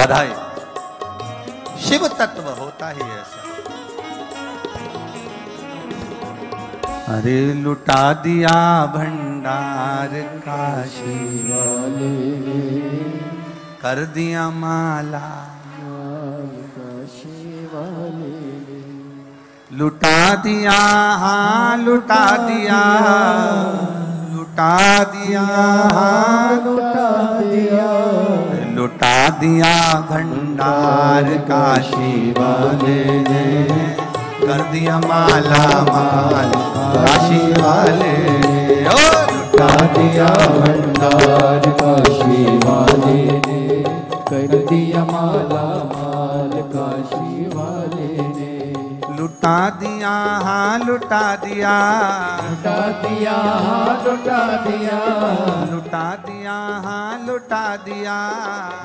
बधाई। शिव तत्व होता ही ऐसा। अरे लुटा दिया भंडार काशी वाले ने, कर दिया माला काशी वाले ने, लुटा दिया, हाँ लुटा दिया, लुटा दिया, हाँ लुटा दिया, लुटा दिया भंडार काशी वाले ने, कर दिया माला माल काशी वाले ने। ओ लुटा दिया भंडार काशी वाले ने, कर दिया माला माल काशी वाले ने, लुटा दिया, हाँ लुटा दिया, लुटा दिया, हाँ लुटा दिया, लुटा दिया, हाँ लुटा दिया,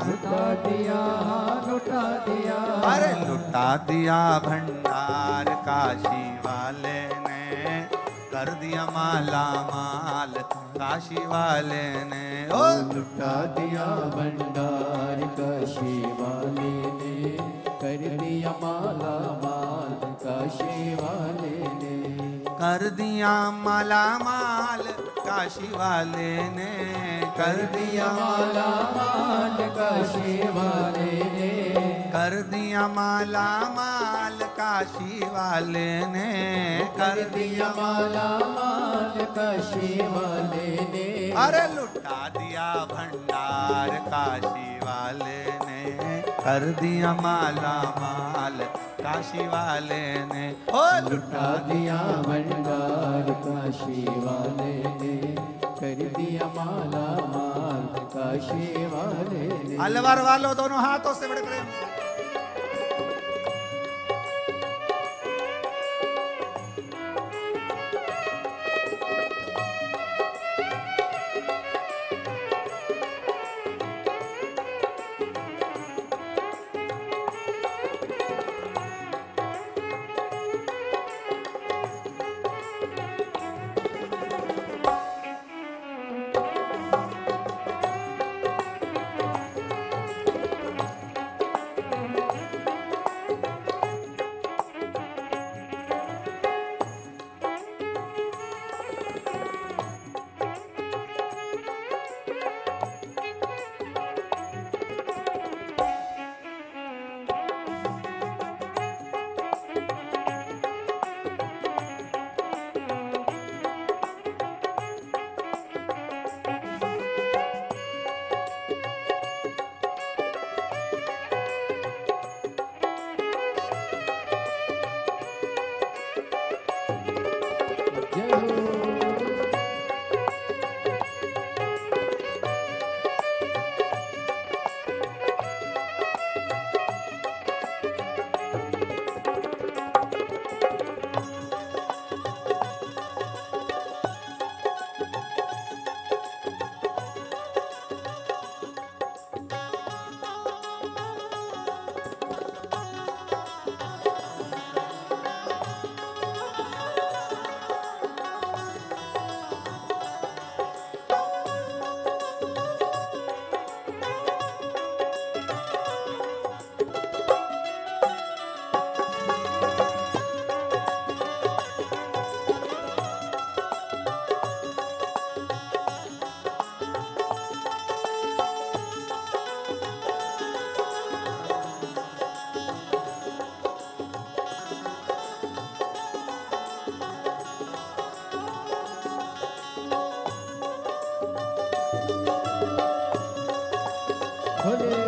लुटा दिया, हाँ लुटा दिया। अरे लुटा दिया भंडार काशी वाले ने, कर दिया माला माल काशी वाले ने। ओ लुटा दिया भंडार काशी वाले ने, कर दिया माला माल काशी वाले ने, कर दिया माला माल काशी वाले ने, कर दिया माला माल काशी वाले ने, कर दिया माला माल काशी वाले ने, कर दिया माला माल काशी वाले ने। अरे लुटा दिया भंडार काशी वाले ने, कर दिया माला माल काशी वाले ने। ओ लुटा दिया भंडार काशी वाले ने, कर दिया माला माल काशी वाले ने। अलवर वालों दोनों हाथों से बड़े प्रेम। भोले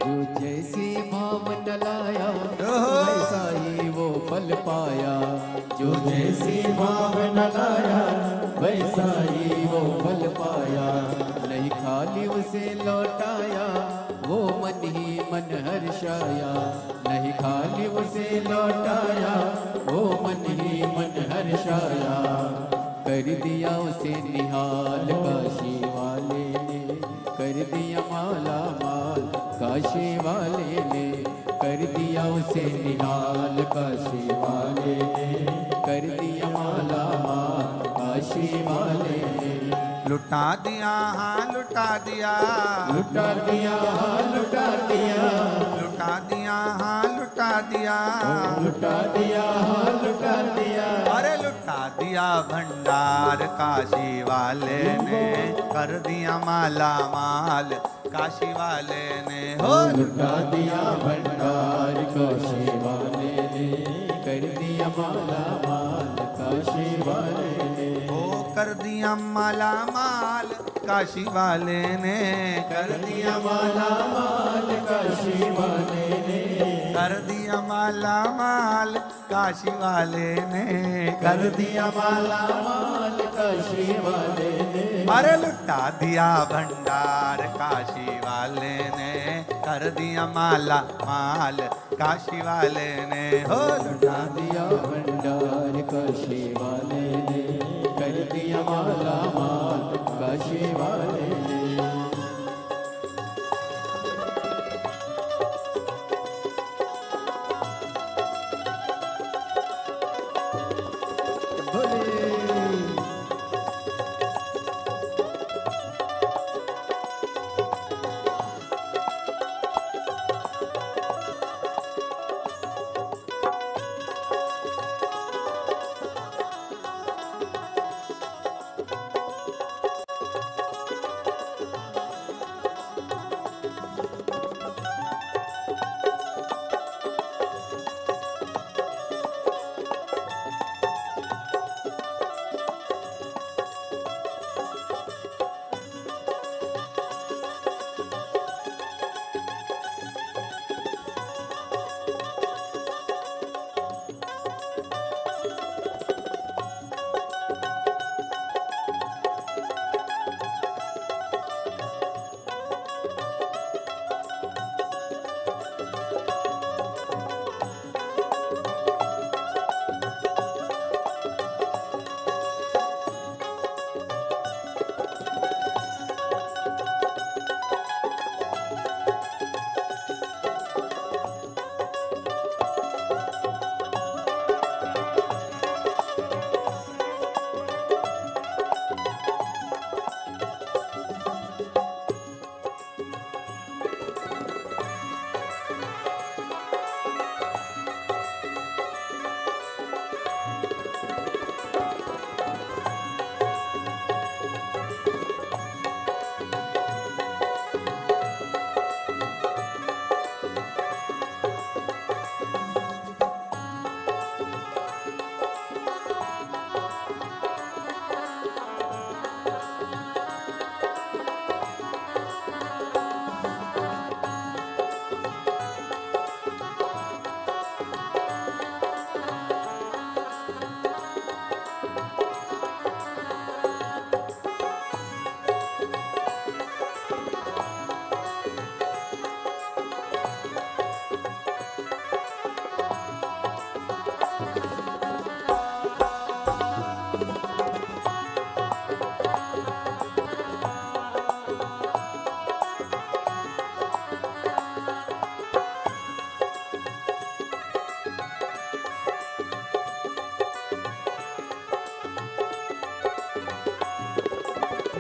जो जैसी भावन लाया वैसा ही वो फल पाया। जो जैसी भावन लाया वैसा ही वो फल पाया। नहीं खाली उसे लौटाया वो मन ही मन हर्षाया। नहीं खाली उसे लौटाया वो मन ही मन हर्षाया। कर दिया उसे निहाल काशी वाले ने, कर दिया माला माल काशी वाले ने। कर दिया उसे निहाल काशी वाले ने, कर दिया माला माल काशी वाले ने। लुटा दिया हाँ लुटा दिया, लुटा दिया हाँ लुटा दिया, लुटा दिया हाँ लुटा दिया, लुटा दिया हाँ लुटा दिया। अरे लुटा दिया भंडार काशी वाले ने, कर दिया माला माल काशी वाले ने। हो लुटा दिया भंडार काशी वाले ने, कर दिया माला माल काशी वाले ने। ओ कर दिया माला माल काशी वाले ने, कर दिया माला माल काशी वाले ने, कर दिया माला माल काशी वाले ने, कर दिया माला माल काशी वाले ने। अरे लुटा दिया भंडार काशी वाले ने, कर दिया माला माल काशी वाले ने। हो लुटा दिया भंडार काशी वाले ने, कर दिया माला माल काशी वाले ने।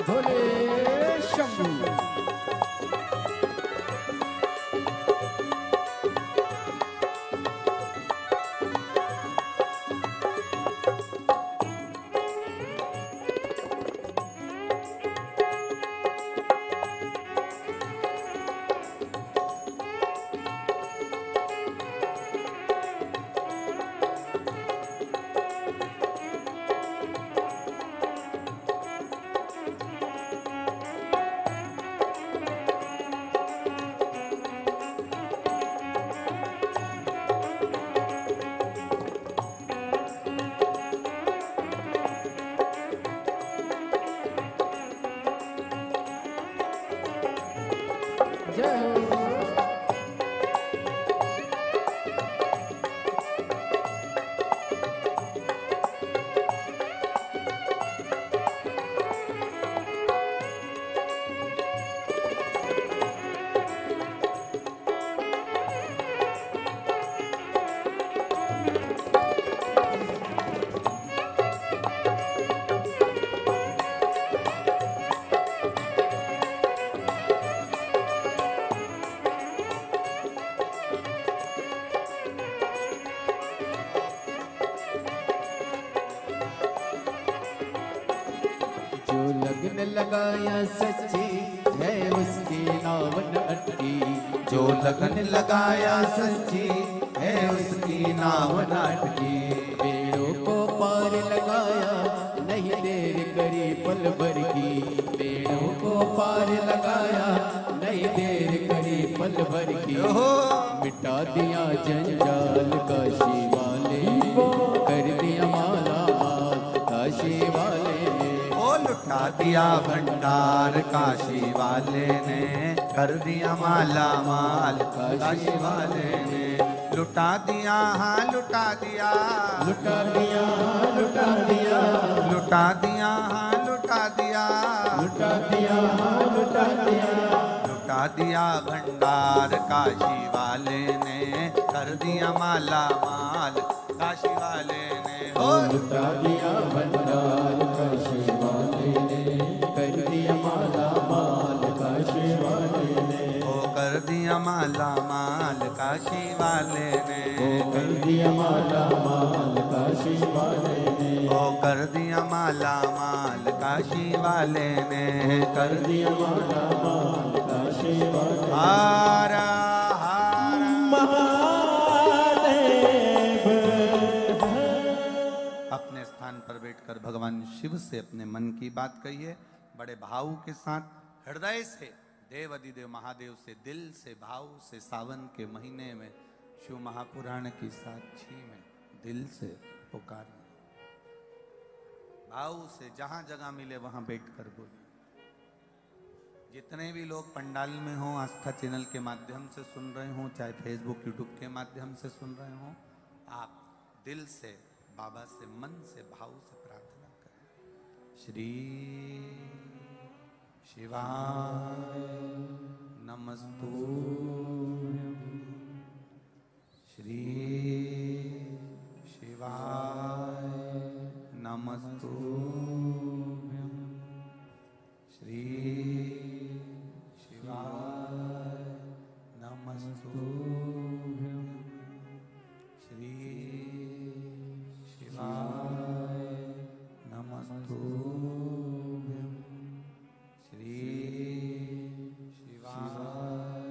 भोले शंभू। लगन लगाया सच्ची है उसकी नावन अटकी। जो लगन लगाया सच्ची है उसकी नावन अटकी। पेड़ों को पार लगाया नहीं देर करी पल भर की। पेड़ों को पार लगाया नहीं देर करी पल भर की। मिटा दिया जंजाल काशी वाले कर दिया माला माल काशी वाले ने। लुटा दिया भंडार काशी वाले ने कर दिया माला माल काशी वाले ने। लुटा दिया हाँ लुटा दिया लुटा दिया लुटा दिया लुटा दिया हाँ लुटा दिया लुटा दिया लुटा दिया लुटा दिया भंडार काशी वाले ने कर दिया माला माल काशी वाले ने। लुटा दिया भंडार काशी वाले ने कर दिया माला माल काशी वाले ने। ओ कर दिया माला माल काशी वाले ने। कर दिया माला माल काशी वाले ने। ओ कर दिया माला माल काशी वाले ने। कर दिया माला माल काशी वाले। हारा हारा महादेव। अपने स्थान पर बैठकर भगवान शिव से अपने मन की बात कहिए बड़े भाव के साथ, हृदय से। देव अधिदेव महादेव से दिल से भाव से सावन के महीने में शिव महापुराण की साक्षी में दिल से पुकार भाव से जहां जगह मिले वहां बैठकर बोले। जितने भी लोग पंडाल में हो, आस्था चैनल के माध्यम से सुन रहे हो, चाहे फेसबुक यूट्यूब के माध्यम से सुन रहे हो, आप दिल से बाबा से मन से भाव से प्रार्थना करें। श्री शिवाय नमस्तु। श्री शिवाय नमस्तु। श्री शिवाय नमस्तु। श्री शिवाय नमस्तु। श्री शिवाय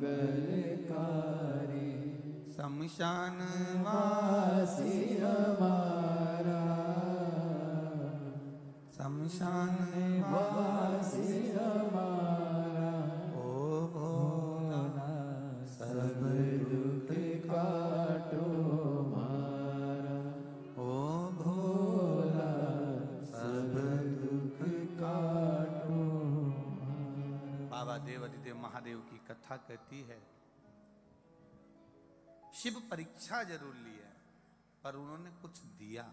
मंगलकारी। शमशान वासी हमारा, शमशान वासी हमारा, ओ भोला सब दुख काटो मारा। ओ भोला सब दुख काटो मारा। बाबा देव अधिदेव महादेव की कथा कहती है, शिव परीक्षा जरूर ली है पर उन्होंने कुछ दिया।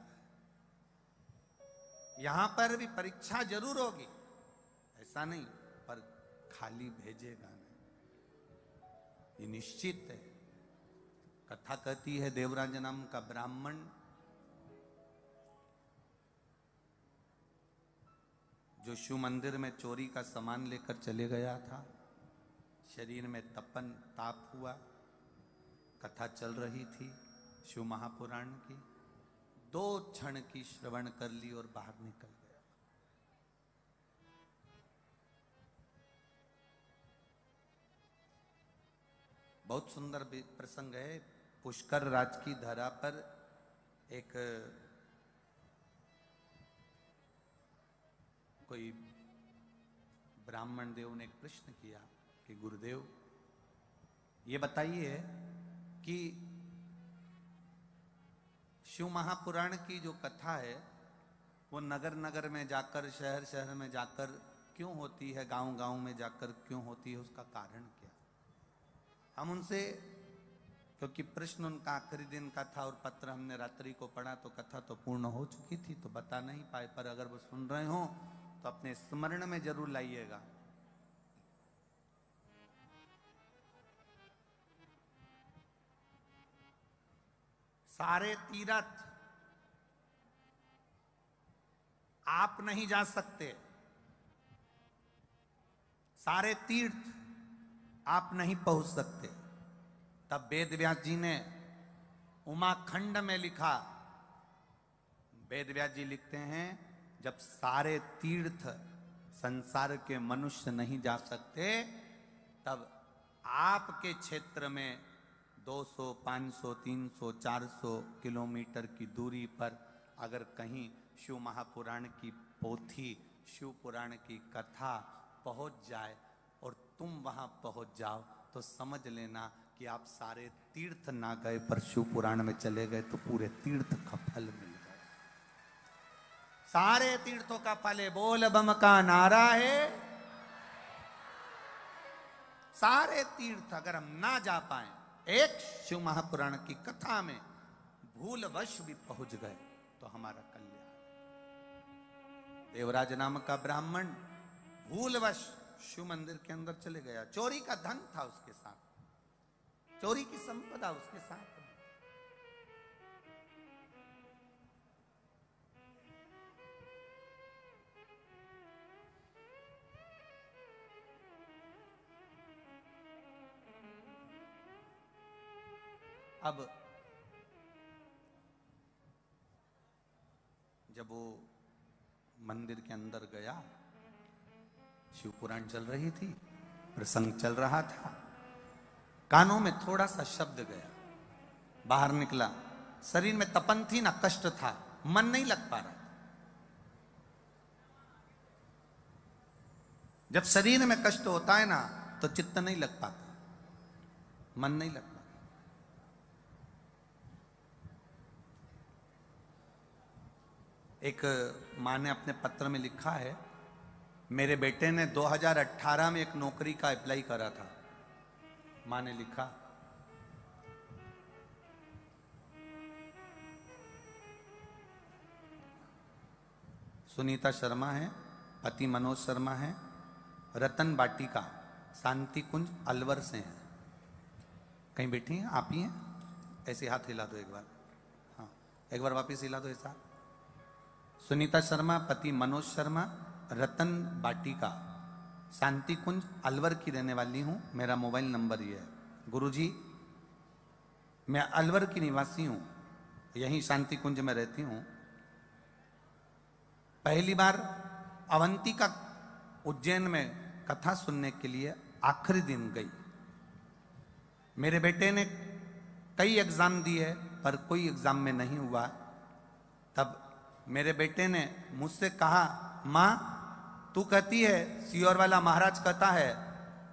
यहां पर भी परीक्षा जरूर होगी, ऐसा नहीं, पर खाली भेजेगा नहीं, ये निश्चित है। कथा कहती है, देवराज नाम का ब्राह्मण जो शिव मंदिर में चोरी का सामान लेकर चले गया था, शरीर में तपन ताप हुआ, कथा चल रही थी शिव महापुराण की, 2 क्षण की श्रवण कर ली और बाहर निकल गया। बहुत सुंदर प्रसंग है। पुष्कर राज की धरा पर एक कोई ब्राह्मण देव ने एक प्रश्न किया कि गुरुदेव ये बताइए कि शिव महापुराण की जो कथा है वो नगर नगर में जाकर, शहर शहर में जाकर क्यों होती है, गांव गांव में जाकर क्यों होती है, उसका कारण क्या? हम उनसे, क्योंकि प्रश्न उनका आखिरी दिन का था और पत्र हमने रात्रि को पढ़ा तो कथा तो पूर्ण हो चुकी थी तो बता नहीं पाए, पर अगर वो सुन रहे हो तो अपने स्मरण में जरूर लाइएगा। सारे तीर्थ आप नहीं जा सकते, सारे तीर्थ आप नहीं पहुंच सकते। तब वेद व्यास जी ने उमाखंड में लिखा, वेद व्यास जी लिखते हैं, जब सारे तीर्थ संसार के मनुष्य नहीं जा सकते तब आपके क्षेत्र में 200, 500, 300, 400 किलोमीटर की दूरी पर अगर कहीं शिव महापुराण की पोथी, शिव पुराण की कथा पहुंच जाए और तुम वहां पहुंच जाओ तो समझ लेना कि आप सारे तीर्थ ना गए पर शिव पुराण में चले गए तो पूरे तीर्थ का फल मिल गया। सारे तीर्थों का फल है, बोल बम का नारा है। सारे तीर्थ अगर हम ना जा पाए, एक शिव महापुराण की कथा में भूलवश भी पहुंच गए तो हमारा कल्याण। देवराज नाम का ब्राह्मण भूलवश शिव मंदिर के अंदर चले गया, चोरी का धन था उसके साथ, चोरी की संपदा उसके साथ। अब जब वो मंदिर के अंदर गया, शिव पुराण चल रही थी, प्रसंग चल रहा था, कानों में थोड़ा सा शब्द गया, बाहर निकला, शरीर में तपन थी ना, कष्ट था, मन नहीं लग पा रहा। जब शरीर में कष्ट होता है ना तो चित्त नहीं लग पाता, मन नहीं लग पाता। एक माँ ने अपने पत्र में लिखा है, मेरे बेटे ने 2018 में एक नौकरी का अप्लाई करा था। माँ ने लिखा, सुनीता शर्मा है, पति मनोज शर्मा है, रतन बाटिका, शांति कुंज अलवर से हैं। कहीं बैठी हैं? आप ही हैं? ऐसे हाथ हिला दो एक बार, हाँ एक बार वापिस हिला दो ऐसा। सुनीता शर्मा, पति मनोज शर्मा, रतन बाटिका, शांति कुंज अलवर की रहने वाली हूं, मेरा मोबाइल नंबर ये है। गुरुजी मैं अलवर की निवासी हूं, यहीं शांति कुंज में रहती हूं। पहली बार अवंतिका उज्जैन में कथा सुनने के लिए आखिरी दिन गई, मेरे बेटे ने कई एग्जाम दिए पर कोई एग्जाम में नहीं हुआ। तब मेरे बेटे ने मुझसे कहा, माँ तू कहती है, सियोर वाला महाराज कहता है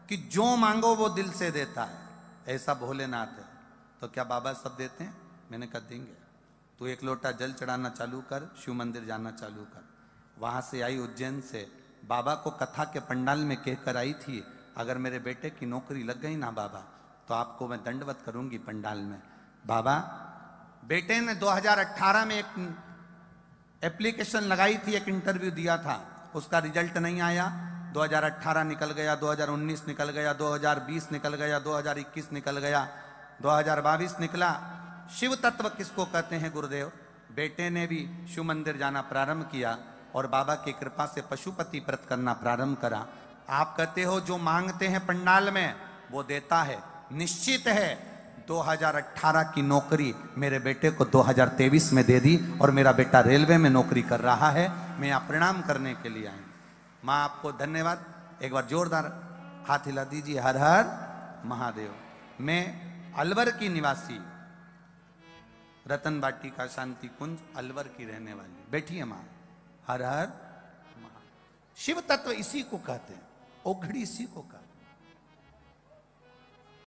कि जो मांगो वो दिल से देता है, ऐसा भोलेनाथ है, तो क्या बाबा सब देते हैं? मैंने कहा देंगे। तू एक लोटा जल चढ़ाना चालू कर, शिव मंदिर जाना चालू कर। वहां से आई उज्जैन से, बाबा को कथा के पंडाल में कहकर आई थी, अगर मेरे बेटे की नौकरी लग गई ना बाबा, तो आपको मैं दंडवत करूंगी पंडाल में। बाबा, बेटे ने 2018 में एक एप्लीकेशन लगाई थी, एक इंटरव्यू दिया था, उसका रिजल्ट नहीं आया। 2018 निकल गया, 2019 निकल गया, 2020 निकल गया, 2021 निकल गया, 2022 निकला। शिव तत्व किसको कहते हैं गुरुदेव? बेटे ने भी शिव मंदिर जाना प्रारंभ किया और बाबा की कृपा से पशुपति व्रत करना प्रारंभ करा। आप कहते हो जो मांगते हैं पंडाल में वो देता है। निश्चित है 2018 की नौकरी मेरे बेटे को 2023 में दे दी और मेरा बेटा रेलवे में नौकरी कर रहा है। मैं यहाँ प्रणाम करने के लिए आया। माँ आपको धन्यवाद। एक बार जोरदार हाथ हिला दीजिए। हर हर महादेव। मैं अलवर की निवासी, रतन वाटिका शांति कुंज अलवर की रहने वाली। बैठिए माँ। हर हर महादेव। शिव तत्व इसी को कहते हैं, ओघड़ी इसी को कहते हैं।